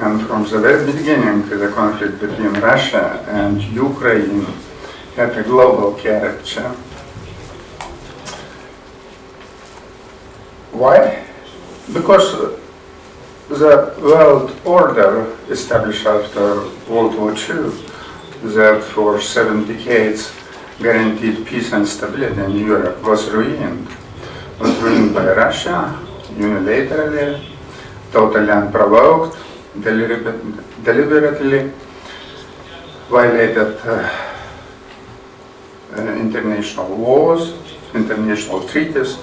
And from the very beginning, the conflict between Russia and Ukraine had a global character. Why? Because the world order established after World War II, that for 7 decades guaranteed peace and stability in Europe, was ruined. Was ruined by Russia, unilaterally, totally unprovoked, deliberately violated international laws, international treaties,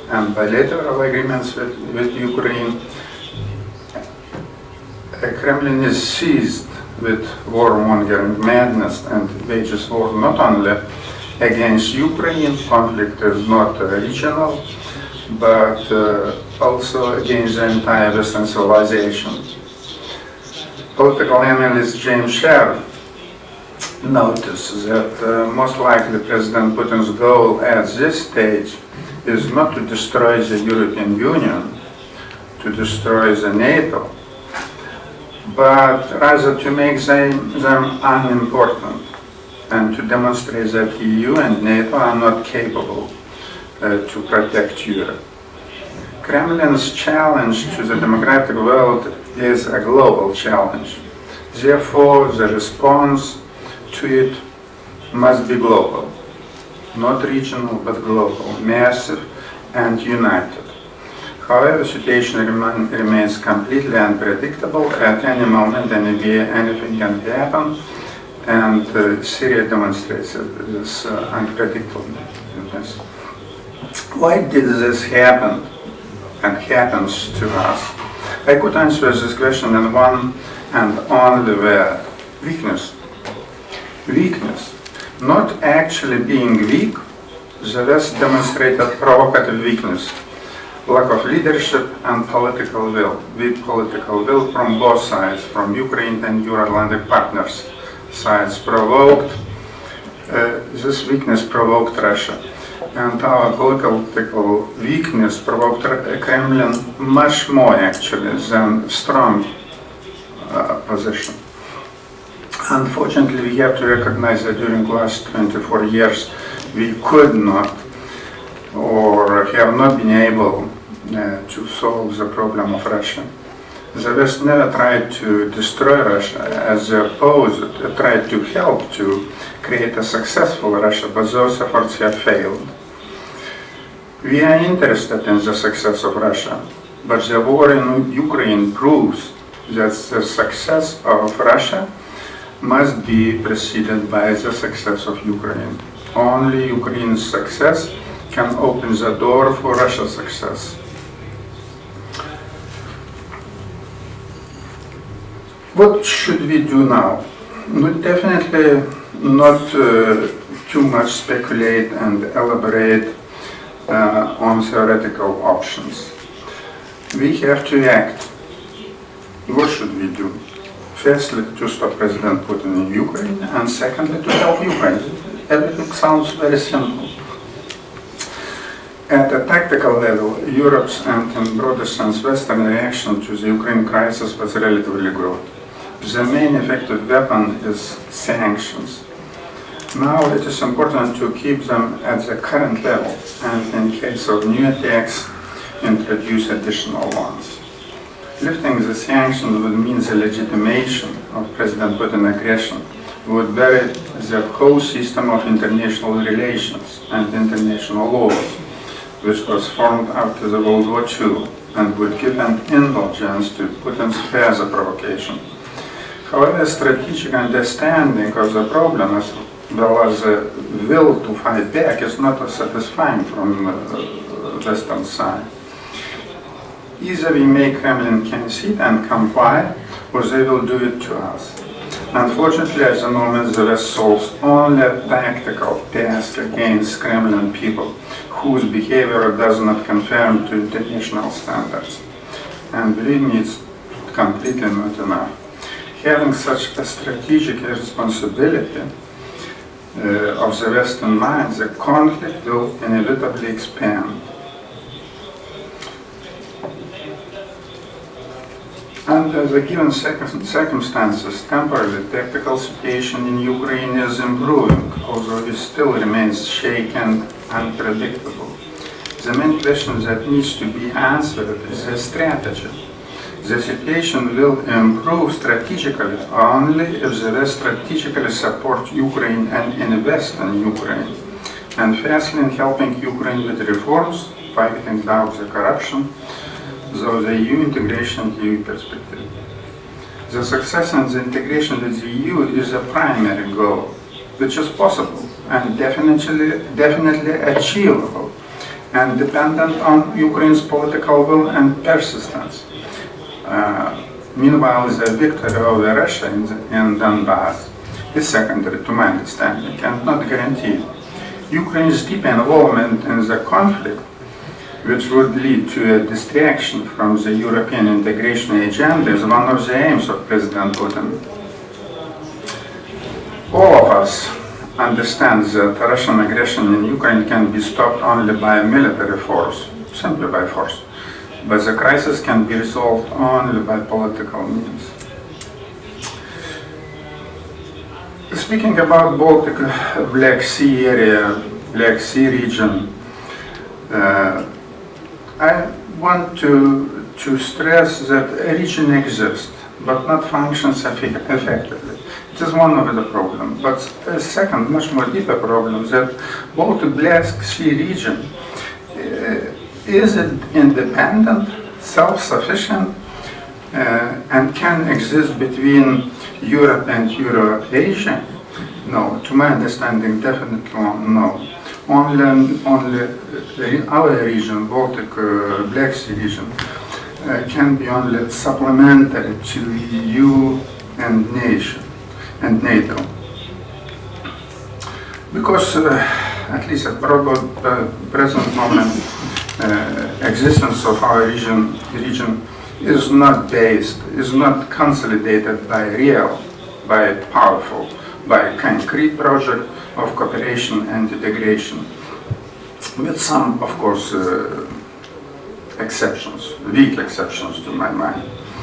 and bilateral agreements with Ukraine. Kremlin is seized with warmongering madness and wages war not only against Ukraine, conflict is not regional, but also against the entire Western civilization. Political analyst James Sher noticed that most likely President Putin's goal at this stage is not to destroy the European Union, to destroy the NATO, but rather to make them unimportant and to demonstrate that EU and NATO are not capable to protect Europe. Kremlin's challenge to the democratic world is a global challenge. Therefore, the response to it must be global, not regional but global, massive and united. However, the situation remains completely unpredictable. At any moment, anything can happen, and Syria demonstrates this unpredictableness. Why did this happen and happens to us? I could answer this question in one and only word: weakness. Weakness. Not actually being weak, the West demonstrated provocative weakness, lack of leadership and political will. Weak political will from both sides, from Ukraine and Euro-Atlantic partners. Sides provoked, this weakness provoked Russia. And our political weakness provoked Kremlin much more actually than strong position. Unfortunately, we have to recognize that during the last 24 years we could not or have not been able to solve the problem of Russia. The West never tried to destroy Russia, as the opposite tried to help to create a successful Russia, but those efforts have failed. We are interested in the success of Russia, but the war in Ukraine proves that the success of Russia must be preceded by the success of Ukraine. Only Ukraine's success can open the door for Russia's success. What should we do now? Definitely not too much speculate and elaborate on theoretical options. We have to act. What should we do? Firstly, to stop President Putin in Ukraine, and secondly, to help Ukraine. Everything sounds very simple. At a tactical level, Europe's and in broader sense Western reaction to the Ukraine crisis was relatively good. The main effective weapon is sanctions. Now it is important to keep them at the current level, and in case of new attacks, introduce additional ones. Lifting the sanctions would mean the legitimation of President Putin's aggression, would bury the whole system of international relations and international laws, which was formed after the World War II, and would give an indulgence to Putin's further provocation. However, strategic understanding of the problem as well as the will to fight back is not satisfying from the Western side. Either we make Kremlin concede and comply, or they will do it to us. Unfortunately, at the moment, the West solves only a tactical task against Kremlin people, whose behavior does not conform to international standards. And believe me, it's completely not enough. Having such a strategic responsibility of the Western mind, the conflict will inevitably expand. And Under the given circumstances, temporarily tactical situation in Ukraine is improving, although it still remains shaky and unpredictable. The main question that needs to be answered is the strategy. The situation will improve strategically only if the West strategically support Ukraine and invest in Ukraine, and firstly in helping Ukraine with reforms, fighting down the corruption, so the EU integration, EU perspective. The success in the integration with the EU is a primary goal, which is possible and definitely achievable, and dependent on Ukraine's political will and persistence. Meanwhile, the victory over Russia in Donbass is secondary to my understanding and not guaranteed. Ukraine's deep involvement in the conflict, which would lead to a distraction from the European integration agenda, is one of the aims of President Putin. All of us understand that Russian aggression in Ukraine can be stopped only by military force, simply by force. But the crisis can be resolved only by political means. Speaking about Baltic-Black Sea area, Black Sea region, I want to stress that a region exists, but not functions effectively. It is one of the problems. But a second, much more deeper problem, that Baltic-Black Sea region is it independent, self-sufficient, and can exist between Europe and Eurasia? No, to my understanding, definitely no. Only our region, Baltic-Black Sea region, can be only supplementary to EU and NATO. Because, at least at present moment, existence of our region is not consolidated by powerful, by concrete project of cooperation and integration, with some, of course, exceptions, weak exceptions to my mind.